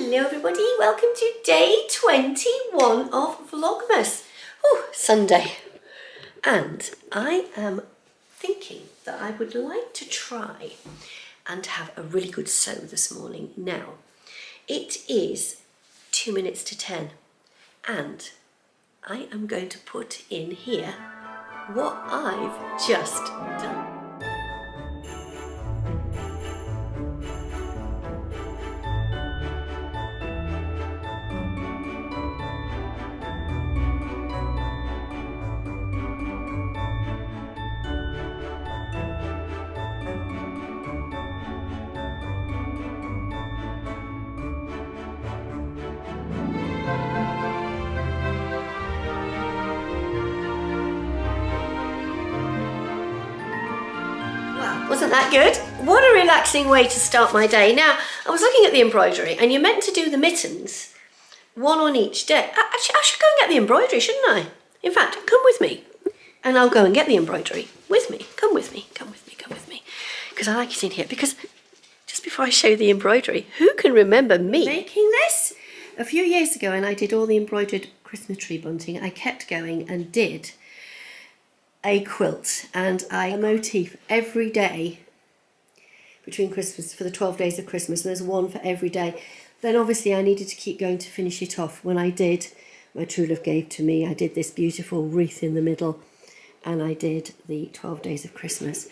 Hello everybody, welcome to day 21 of Vlogmas. Oh, Sunday. And I am thinking that I would like to try and have a really good sew this morning. Now, it is 2 minutes to 10 and I am going to put in here what I've just done. Wasn't that good? What a relaxing way to start my day. Now, I was looking at the embroidery and you're meant to do the mittens, one on each day. Actually, I should go and get the embroidery, shouldn't I? In fact, come with me and I'll go and get the embroidery with me. Come with me, come with me, come with me. Because I like it in here. Because just before I show you the embroidery, who can remember me making this? A few years ago, and I did all the embroidered Christmas tree bunting. I kept going and did a quilt and a motif every day between Christmas for the 12 days of Christmas, and there's one for every day. Then obviously I needed to keep going to finish it off. When I did, my true love gave to me, I did this beautiful wreath in the middle and I did the 12 days of Christmas.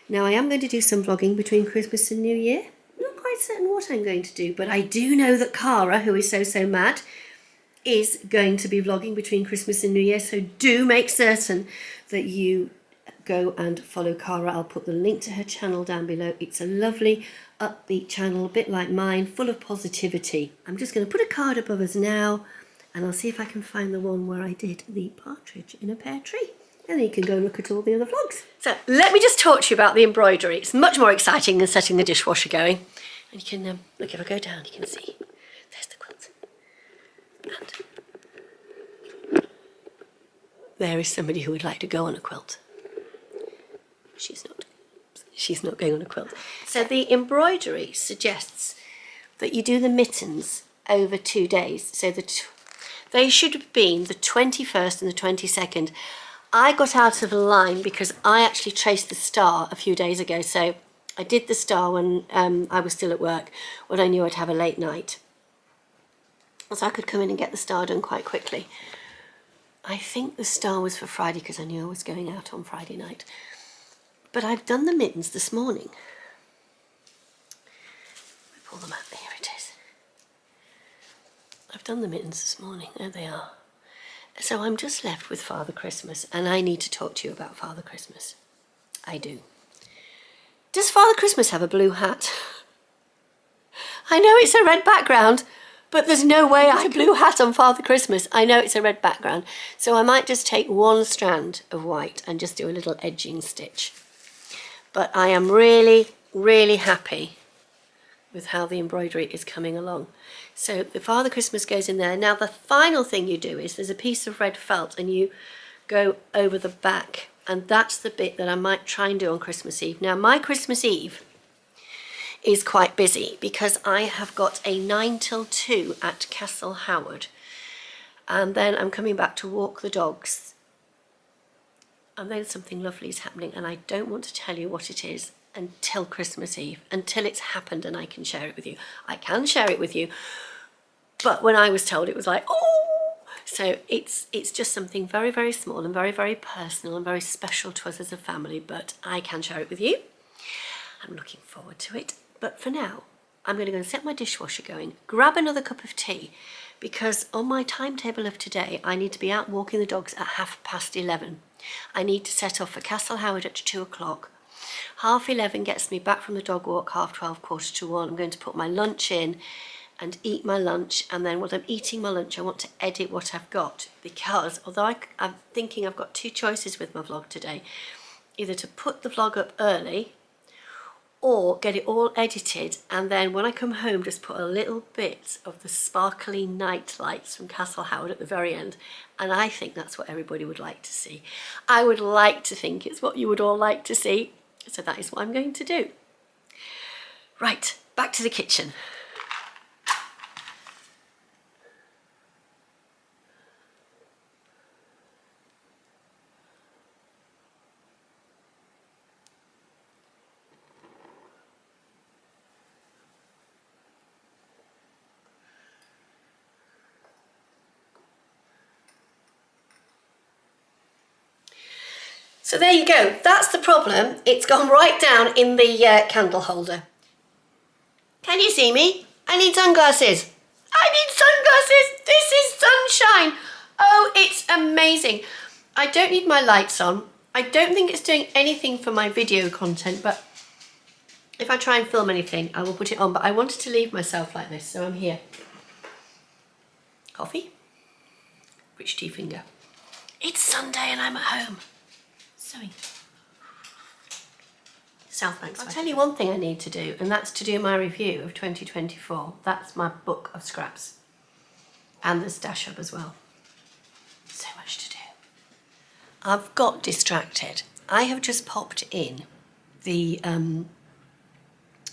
Now I am going to do some vlogging between Christmas and New Year. I'm not quite certain what I'm going to do, but I do know that Cara, who is so mad, is going to be vlogging between Christmas and New Year, so do make certain that you go and follow Cara. I'll put the link to her channel down below. It's a lovely upbeat channel, a bit like mine, full of positivity. I'm just going to put a card above us now and I'll see if I can find the one where I did the partridge in a pear tree, and then you can go and look at all the other vlogs. So let me just talk to you about the embroidery. It's much more exciting than setting the dishwasher going. And you can look, if I go down you can see there's the quilt. And there is somebody who would like to go on a quilt. She's not going on a quilt. So the embroidery suggests that you do the mittens over 2 days. So they should have been the 21st and the 22nd. I got out of line because I actually traced the star a few days ago. So I did the star when I was still at work, when I knew I'd have a late night. So I could come in and get the star done quite quickly. I think the star was for Friday because I knew I was going out on Friday night. But I've done the mittens this morning. We pull them out, here it is. I've done the mittens this morning, there they are. So I'm just left with Father Christmas, and I need to talk to you about Father Christmas. I do. Does Father Christmas have a blue hat? I know it's a red background, but there's no way I blue hat on Father Christmas. I know it's a red background. So I might just take one strand of white and just do a little edging stitch. But I am really, really happy with how the embroidery is coming along. So the Father Christmas goes in there. Now the final thing you do is there's a piece of red felt and you go over the back. And that's the bit that I might try and do on Christmas Eve. Now my Christmas Eve is quite busy because I have got a 9 till 2 at Castle Howard, and then I'm coming back to walk the dogs, and then something lovely is happening and I don't want to tell you what it is until Christmas Eve, until it's happened and I can share it with you. I can share it with you, but when I was told it was like, oh! So it's just something very small and very personal and very special to us as a family, but I can share it with you. I'm looking forward to it. But for now, I'm going to go and set my dishwasher going, grab another cup of tea, because on my timetable of today, I need to be out walking the dogs at 11:30. I need to set off for Castle Howard at 2 o'clock. 11:30 gets me back from the dog walk, 12:30, 1:45. I'm going to put my lunch in and eat my lunch, and then while I'm eating my lunch, I want to edit what I've got, because although I'm thinking I've got two choices with my vlog today, either to put the vlog up early or get it all edited, and then when I come home just put a little bit of the sparkly night lights from Castle Howard at the very end, and I think that's what everybody would like to see. I would like to think it's what you would all like to see, so that is what I'm going to do. Right, back to the kitchen. So there you go, that's the problem. It's gone right down in the candle holder. Can you see me? I need sunglasses. I need sunglasses. This is sunshine. Oh, it's amazing. I don't need my lights on. I don't think it's doing anything for my video content, but if I try and film anything, I will put it on. But I wanted to leave myself like this, so I'm here. Coffee. Rich tea finger. It's Sunday and I'm at home. Sewing. Southbank. I'll tell you one thing I need to do, and that's to do my review of 2024. That's my book of scraps. And the stash up as well. So much to do. I've got distracted. I have just popped in the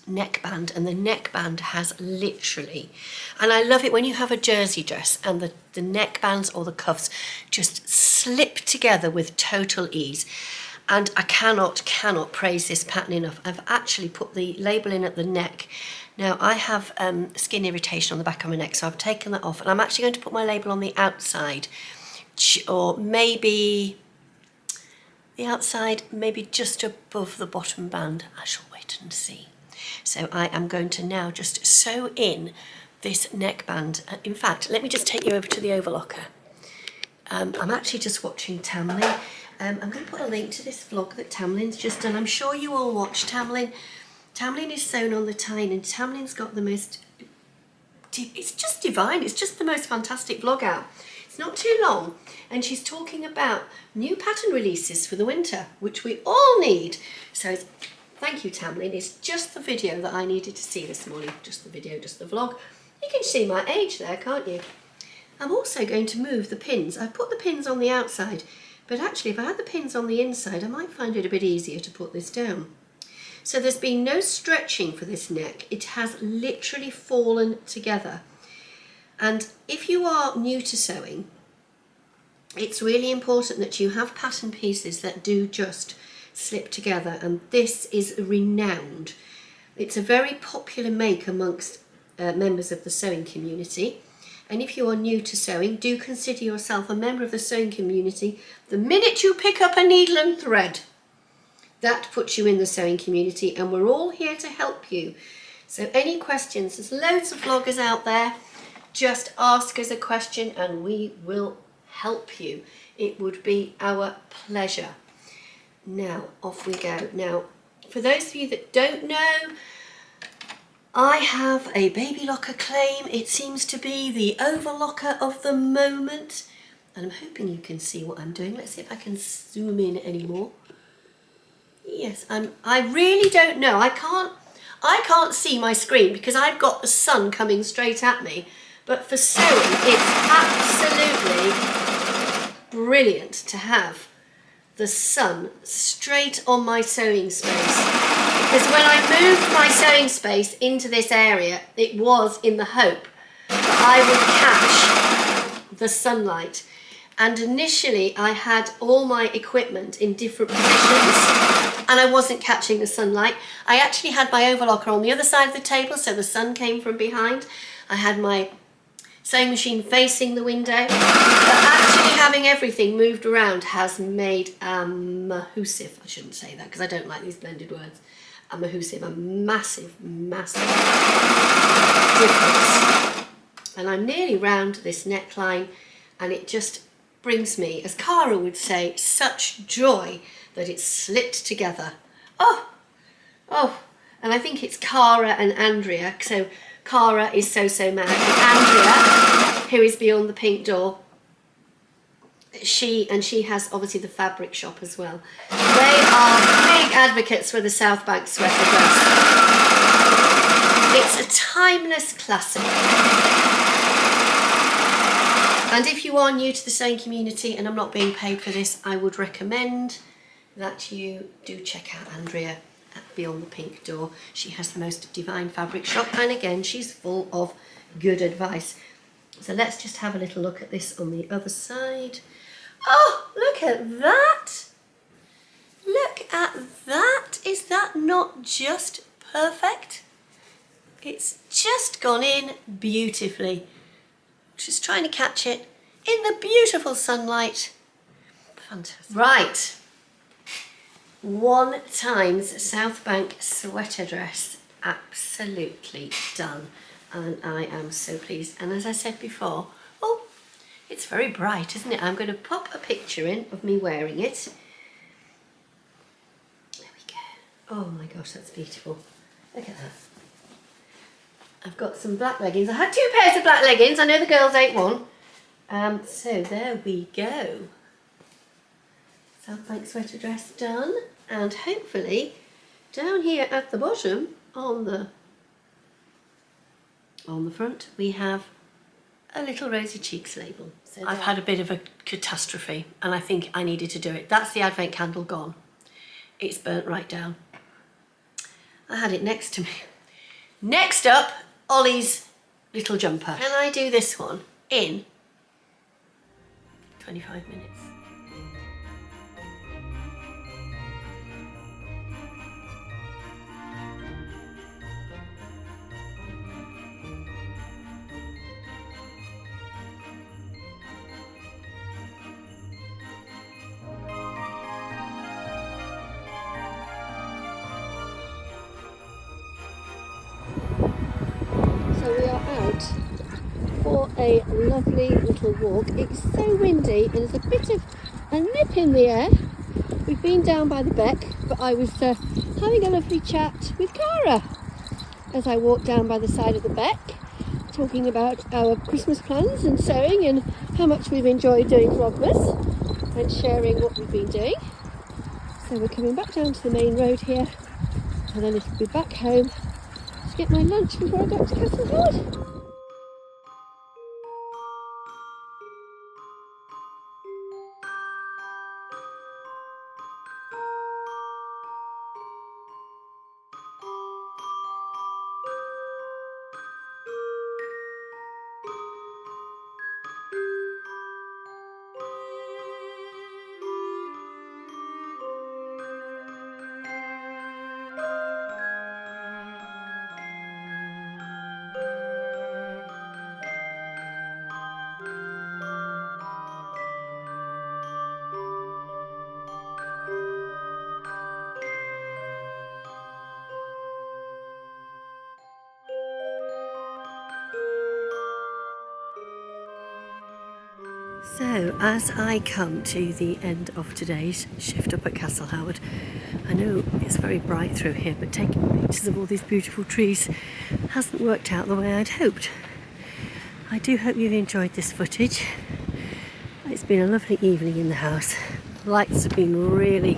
neckband, and the neckband has literally, and I love it when you have a jersey dress and the neckbands or the cuffs just slip together with total ease. And I cannot praise this pattern enough. I've actually put the label in at the neck. Now I have skin irritation on the back of my neck, so I've taken that off, and I'm actually going to put my label on the outside, or maybe the outside, maybe just above the bottom band. I shall wait and see. So I am going to now just sew in this neckband. In fact, let me just take you over to the overlocker. I'm actually just watching Tamlyn. I'm going to put a link to this vlog that Tamlyn's just done. I'm sure you all watch Tamlyn. Tamlyn is sewn on the Tyne, and Tamlyn's got the most, it's just divine. It's just the most fantastic vlog out. It's not too long, and she's talking about new pattern releases for the winter, which we all need. So thank you, Tamlyn. It's just the video that I needed to see this morning. Just the video, just the vlog. You can see my age there, can't you? I'm also going to move the pins. I put the pins on the outside, but actually if I had the pins on the inside, I might find it a bit easier to put this down. So there's been no stretching for this neck. It has literally fallen together. And if you are new to sewing, it's really important that you have pattern pieces that do just slip together, and this is renowned. It's a very popular make amongst members of the sewing community, and if you are new to sewing, do consider yourself a member of the sewing community. The minute you pick up a needle and thread, that puts you in the sewing community, and we're all here to help you. So any questions, there's loads of vloggers out there, just ask us a question and we will help you. It would be our pleasure. Now, off we go. Now, for those of you that don't know, I have a baby locker claim. It seems to be the overlocker of the moment. And I'm hoping you can see what I'm doing. Let's see if I can zoom in anymore. Yes, I really don't know. I can't see my screen because I've got the sun coming straight at me. But for sewing, it's absolutely brilliant to have the sun straight on my sewing space, because when I moved my sewing space into this area, it was in the hope that I would catch the sunlight. And initially I had all my equipment in different positions and I wasn't catching the sunlight. I actually had my overlocker on the other side of the table, so the sun came from behind. I had my sewing machine facing the window, but actually having everything moved around has made a massive, I shouldn't say that because I don't like these blended words, a massive difference. And I'm nearly round this neckline, and it just brings me, as Cara would say, such joy that it's slipped together. Oh, and I think it's Cara and Andrea, so Cara is so mad. And Andrea, who is beyond the pink door, she has obviously the fabric shop as well. They are big advocates for the Southbank sweater dress. It's a timeless classic. And if you are new to the sewing community, and I'm not being paid for this, I would recommend that you do check out Andrea at Beyond the Pink Door. She has the most divine fabric shop, and again, she's full of good advice. So let's just have a little look at this on the other side. Oh, look at that! Look at that! Is that not just perfect? It's just gone in beautifully. Just trying to catch it in the beautiful sunlight. Fantastic. Right. 1 times Southbank sweater dress, absolutely done, and I am so pleased. And as I said before, oh, it's very bright, isn't it? I'm going to pop a picture in of me wearing it. There we go. Oh my gosh, that's beautiful. Look at that. I've got some black leggings. I had 2 pairs of black leggings. I know the girls ate one. So there we go. Southbank sweater dress done, and hopefully down here at the bottom on the front we have a little rosy cheeks label. So I've had a bit of a catastrophe and I think I needed to do it. That's the Advent candle gone. It's burnt right down. I had it next to me. Next up, Ollie's little jumper. Can I do this one in 25 minutes? So we are out for a lovely little walk. It's so windy and there's a bit of a nip in the air. We've been down by the beck, but I was having a lovely chat with Cara as I walked down by the side of the beck, talking about our Christmas plans and sewing and how much we've enjoyed doing Vlogmas and sharing what we've been doing. So we're coming back down to the main road here and then it'll be back home to get my lunch before I go up to Castle Howard. So, as I come to the end of today's shift up at Castle Howard, I know it's very bright through here, but taking pictures of all these beautiful trees hasn't worked out the way I'd hoped. I do hope you've enjoyed this footage. It's been a lovely evening in the house. The lights have been really,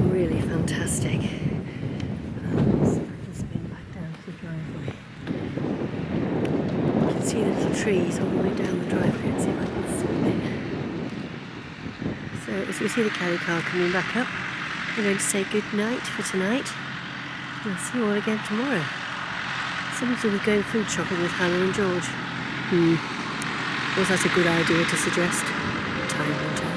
really fantastic. Let's spin back down to the driveway. You can see the little trees all the way down the driveway. Let's see if I can zoom in. So as we see the carry car coming back up, we're going to say good night for tonight. We'll see you all again tomorrow. Somebody will go food shopping with Hannah and George. Was that a good idea to suggest? Time will tell.